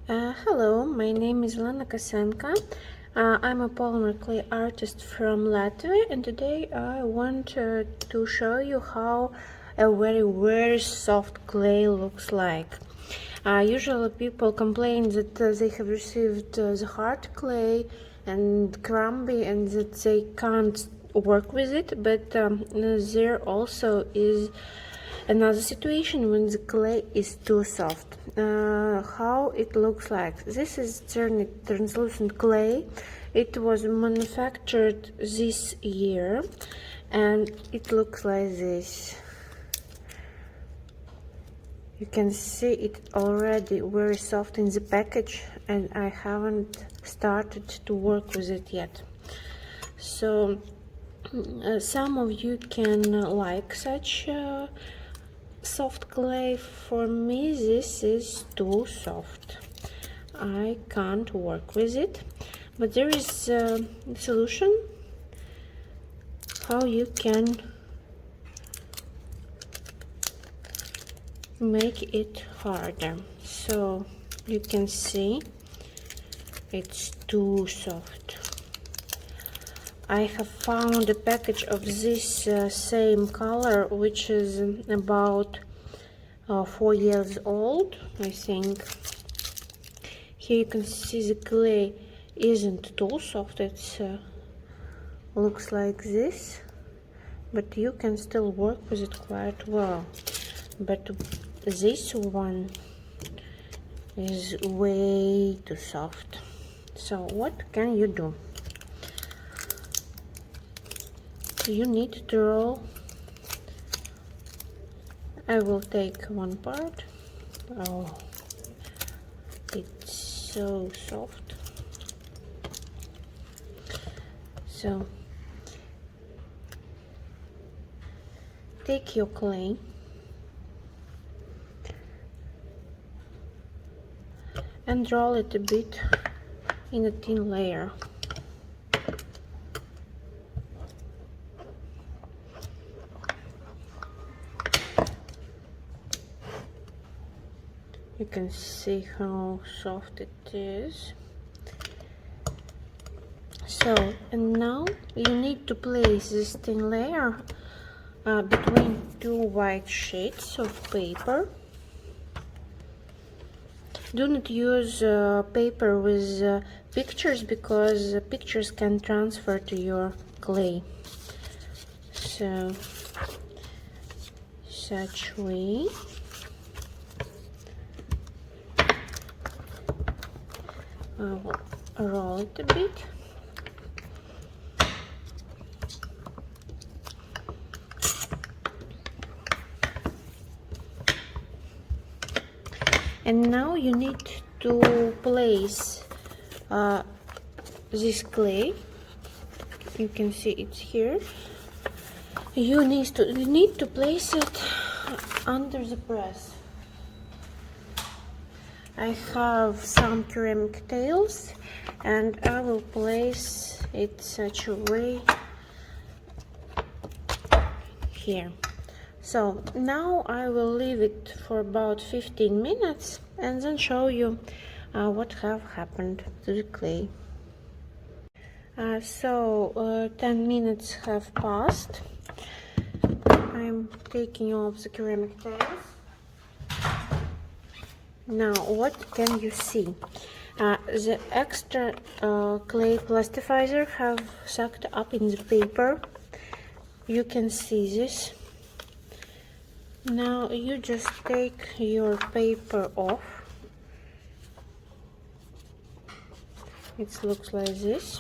Hello, my name is Lena Kosenko. I'm a polymer clay artist from Latvia, and today I want to show you how a very soft clay looks like. Usually people complain that they have received the hard clay and crumbly and that they can't work with it, but there also is another situation when the clay is too soft. How it looks like. This is translucent clay. It was manufactured this year and it looks like this. You can see it already very soft in the package, and I haven't started to work with it yet. So some of you can like such soft clay. For me this is too soft. I can't work with it, but there is a solution how you can make it harder. So you can see it's too soft. I have found a package of this same color, which is about 4 years old, I think. Here you can see the clay isn't too soft. It's looks like this, but you can still work with it quite well. But this one is way too soft. So what can you do? You need to roll. I will take one part. Oh, it's so soft. So take your clay and roll it a bit in a thin layer. You can see how soft it is. So, and now you need to place this thin layer between two white sheets of paper. Do not use paper with pictures, because pictures can transfer to your clay. So, such way. I will roll it a bit. And now you need to place this clay. You can see it's here. You need to place it under the press. I have some ceramic tiles and I will place it such a way here. So now I will leave it for about 15 minutes and then show you what have happened to the clay. 10 minutes have passed. I'm taking off the ceramic tiles. Now what can you see? The extra clay plasticizer have sucked up in the paper. You can see this. Now you just take your paper off. It looks like this.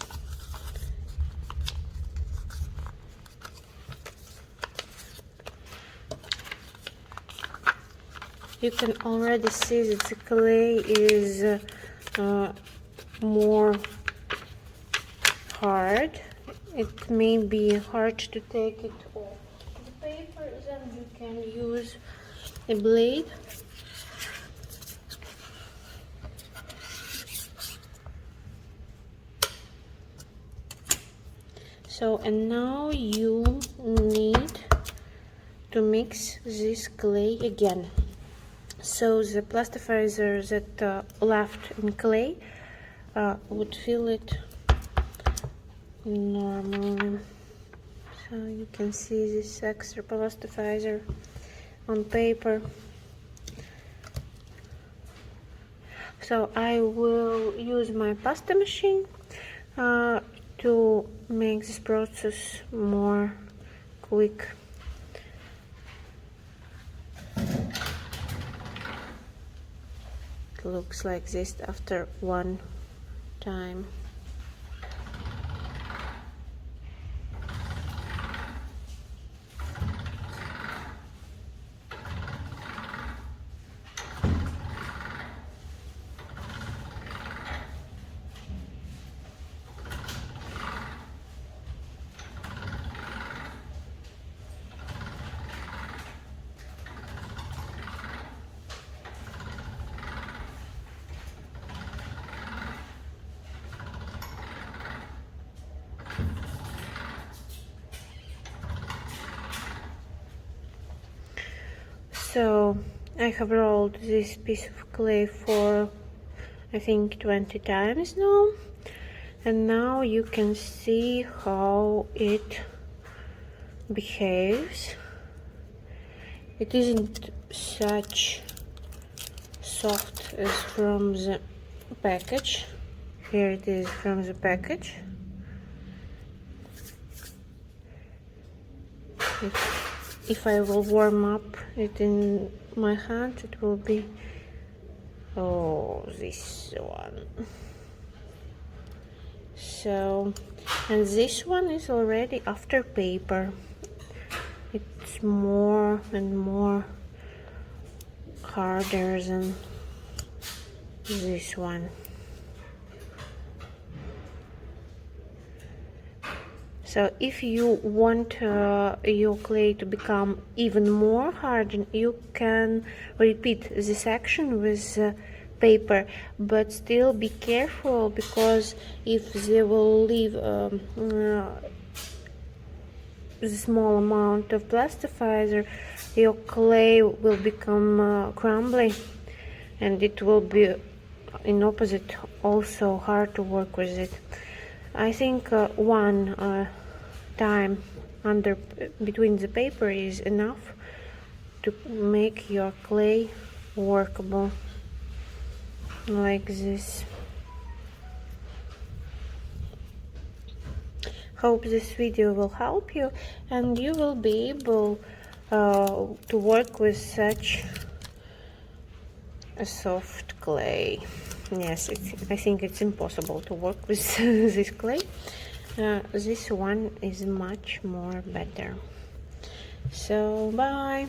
You can already see that the clay is more hard. It may be hard to take it off the paper. Then you can use a blade. So, and now you need to mix this clay again. so the plasticizer that left in clay would fill it normally. So you can see this extra plasticizer on paper. So I will use my pasta machine to make this process more quick. It looks like this after one time. So I have rolled this piece of clay for I think 20 times now, and now you can see how it behaves. It isn't such soft as from the package. Here it is from the package. If I will warm up it in my hand, it will be, oh, this one. So, and this one is already after paper. It's more and more harder than this one. So if you want your clay to become even more hardened, you can repeat this action with paper, but still be careful, because if they will leave the small amount of plasticizer, your clay will become crumbly, and it will be in opposite also hard to work with it. I think one time between the paper is enough to make your clay workable like this. Hope this video will help you and you will be able to work with such a soft clay. Yes, I think it's impossible to work with this clay. This one is much more better. So bye.